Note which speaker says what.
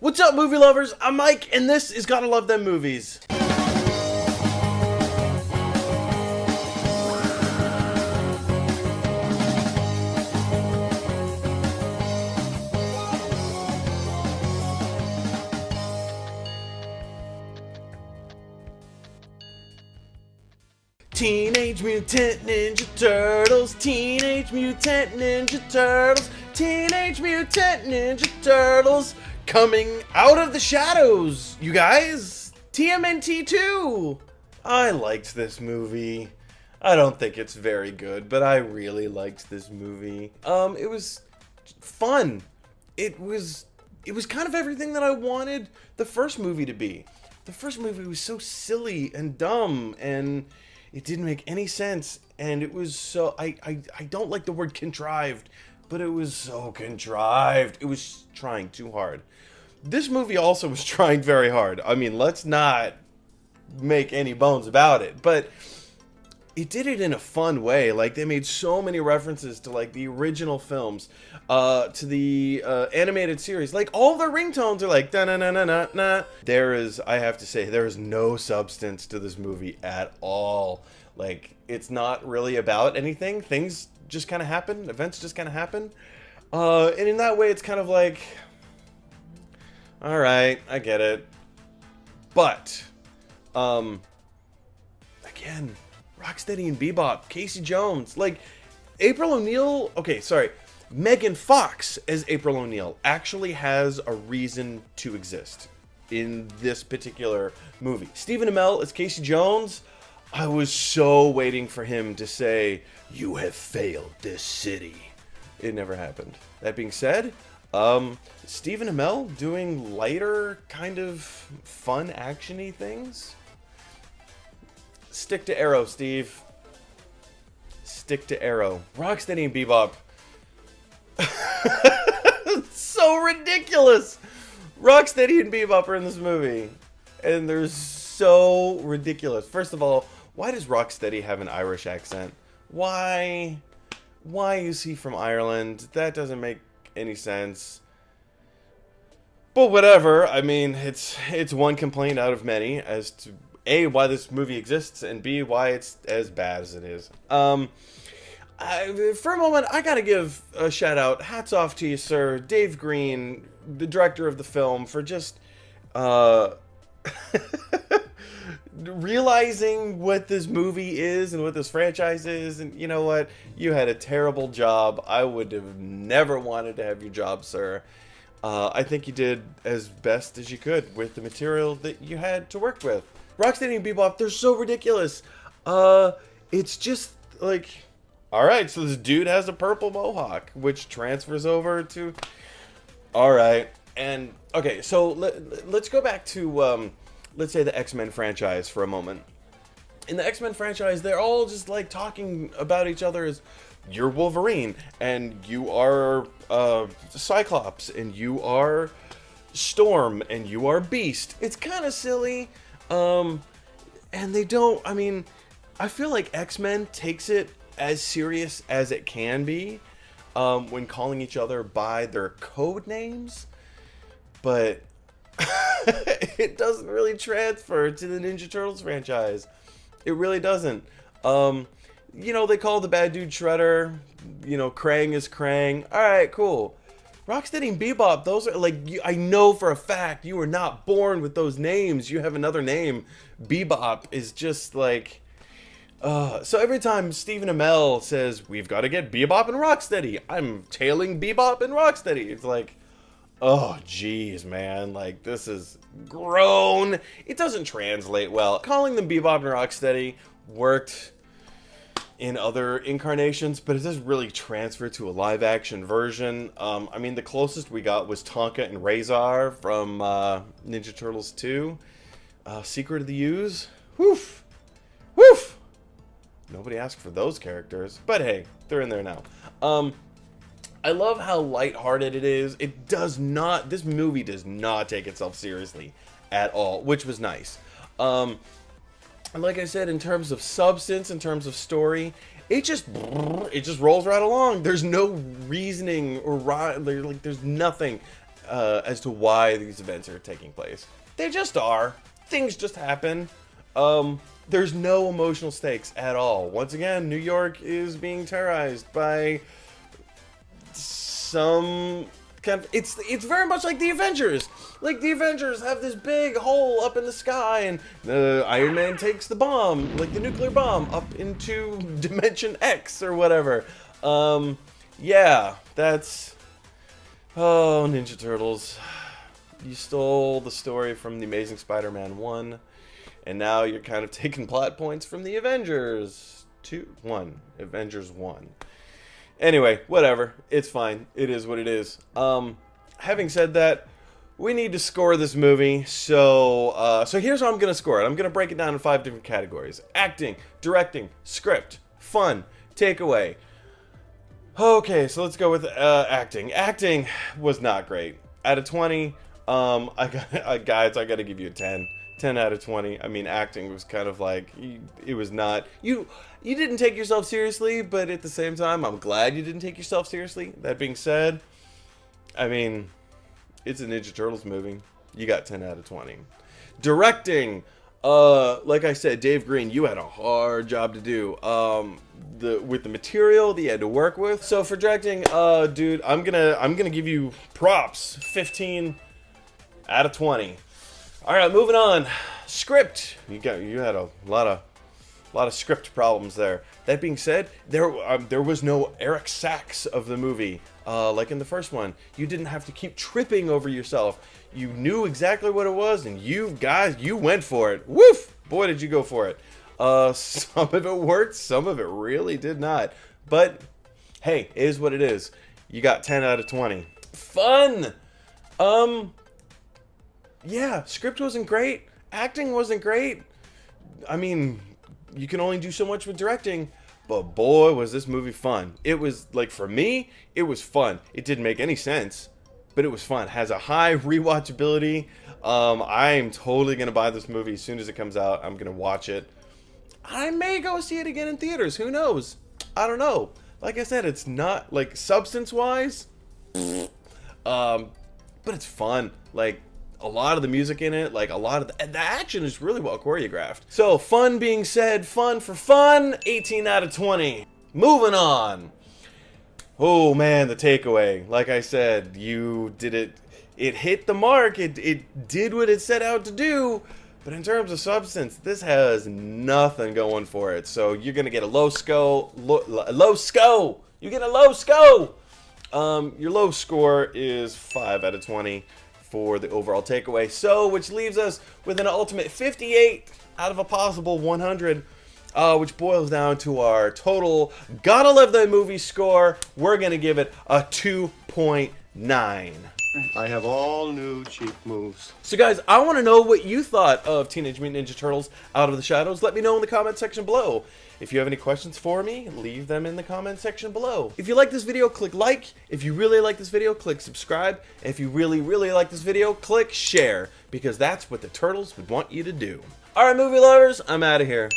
Speaker 1: What's up, movie lovers? I'm Mike, and this is Gotta Love Them Movies. Teenage Mutant Ninja Turtles, Teenage Mutant Ninja Turtles, Teenage Mutant Ninja Turtles, coming out of the shadows, you guys! TMNT 2! I liked this movie. I don't think it's very good, but I really liked this movie. It was fun. It was kind of everything that I wanted the first movie to be. The first movie was so silly and dumb, and it didn't make any sense, and it was so... I don't like the word contrived, but it was so contrived. It was trying too hard. This movie also was trying very hard. I mean, let's not make any bones about it, but it did it in a fun way. Like, they made so many references to, like, the original films, to the animated series. Like, all the ringtones are like, da-na-na-na-na-na. There is, I have to say, there is no substance to this movie at all. Like, it's not really about anything. Things just kind of happen. Events just kind of happen. And in that way, it's kind of like, all right, I get it. But, again, Rocksteady and Bebop, Casey Jones, like, April O'Neil, okay, sorry, Megan Fox as April O'Neil actually has a reason to exist in this particular movie. Stephen Amell as Casey Jones, I was so waiting for him to say, "You have failed this city." It never happened. That being said, Stephen Amell doing lighter, kind of fun, action-y things. Stick to Arrow, Steve. Stick to Arrow. Rocksteady and Bebop. So ridiculous. Rocksteady and Bebop are in this movie, and they're so ridiculous. First of all, why does Rocksteady have an Irish accent? Why is he from Ireland? That doesn't make any sense. But whatever. I mean, it's one complaint out of many as to A, why this movie exists, and B, why it's as bad as it is. For a moment, I gotta give a shout out. Hats off to you, sir. Dave Green, the director of the film, for just realizing what this movie is and what this franchise is. And you know what? You had a terrible job. I would have never wanted to have your job, sir. I think you did as best as you could with the material that you had to work with. Rocksteady and Bebop, they're so ridiculous. It's just like, all right, so this dude has a purple mohawk, which transfers over to, all right. And okay, so let's go back to, let's say the X-Men franchise for a moment. In the X-Men franchise, they're all just like talking about each other as, you're Wolverine, and you are Cyclops, and you are Storm, and you are Beast. It's kind of silly. And they don't, I mean, I feel like X-Men takes it as serious as it can be, when calling each other by their code names, but it doesn't really transfer to the Ninja Turtles franchise. It really doesn't. You know, they call the bad dude Shredder, you know, Krang is Krang. Alright, cool. Rocksteady and Bebop, those are like, I know for a fact you were not born with those names. You have another name. Bebop is just like, so every time Stephen Amell says, we've got to get Bebop and Rocksteady, I'm tailing Bebop and Rocksteady. It's like, oh, geez, man. Like, this is grown. It doesn't translate well. Calling them Bebop and Rocksteady worked in other incarnations, but it doesn't really transfer to a live-action version. I mean, the closest we got was Tonka and Razor from Ninja Turtles 2. Secret of the Ooze. Woof! Woof! Nobody asked for those characters, but hey, they're in there now. I love how lighthearted it is. It does not, this movie does not take itself seriously at all, which was nice. And like I said, in terms of substance, in terms of story, it just rolls right along. There's no reasoning or like there's nothing. as to why these events are taking place. They just are. Things just happen. There's no emotional stakes at all. Once again, New York is being terrorized by some kind of... It's very much like the Avengers. Like, the Avengers have this big hole up in the sky, and Iron Man takes the bomb, like the nuclear bomb, up into Dimension X or whatever. Yeah, that's... Oh, Ninja Turtles. You stole the story from The Amazing Spider-Man 1, and now you're kind of taking plot points from the Avengers 1. Avengers 1. Anyway, whatever. It's fine. It is what it is. Having said that, we need to score this movie, so here's how I'm going to score it. I'm going to break it down in 5 different categories. Acting, directing, script, fun, takeaway. Okay, so let's go with acting. Acting was not great. Out of 20, guys, I got to give you a 10. 10 out of 20. I mean, acting was kind of like, it was not... You didn't take yourself seriously, but at the same time, I'm glad you didn't take yourself seriously. That being said, I mean... It's a Ninja Turtles movie. You got 10 out of 20. Directing. Like I said, Dave Green, you had a hard job to do. With the material that you had to work with. So for directing, dude, I'm gonna give you props. 15 out of 20. All right, moving on. Script. You had a lot of script problems there. That being said, there was no Eric Sachs of the movie. Like in the first one, you didn't have to keep tripping over yourself. You knew exactly what it was, and you went for it. Woof! Boy, did you go for it. Some of it worked, some of it really did not. But, hey, it is what it is. You got 10 out of 20. Fun! Yeah, script wasn't great. Acting wasn't great. I mean, you can only do so much with directing. But boy, was this movie fun. It was, like, for me, it was fun. It didn't make any sense, but it was fun. It has a high rewatchability. I'm totally going to buy this movie as soon as it comes out. I'm going to watch it. I may go see it again in theaters. Who knows? I don't know. Like I said, it's not, like, substance-wise. But it's fun. Like, a lot of the music in it, like a lot of the action is really well choreographed. So, fun being said, fun for fun, 18 out of 20. Moving on. Oh man, the takeaway. Like I said, you did it. It hit the mark. It did what it set out to do. But in terms of substance, this has nothing going for it. So you're gonna get a low score. You get a low score. Your low score is 5 out of 20. For the overall takeaway, so which leaves us with an ultimate 58 out of a possible 100, which boils down to our total Gotta Love That Movie score. We're gonna give it a 2.9.
Speaker 2: I have all new cheap moves.
Speaker 1: So guys, I want to know what you thought of Teenage Mutant Ninja Turtles Out of the Shadows. Let me know in the comment section below. If you have any questions for me, leave them in the comment section below. If you like this video, click like. If you really like this video, click subscribe. And if you really, really like this video, click share. Because that's what the Turtles would want you to do. Alright, movie lovers, I'm out of here.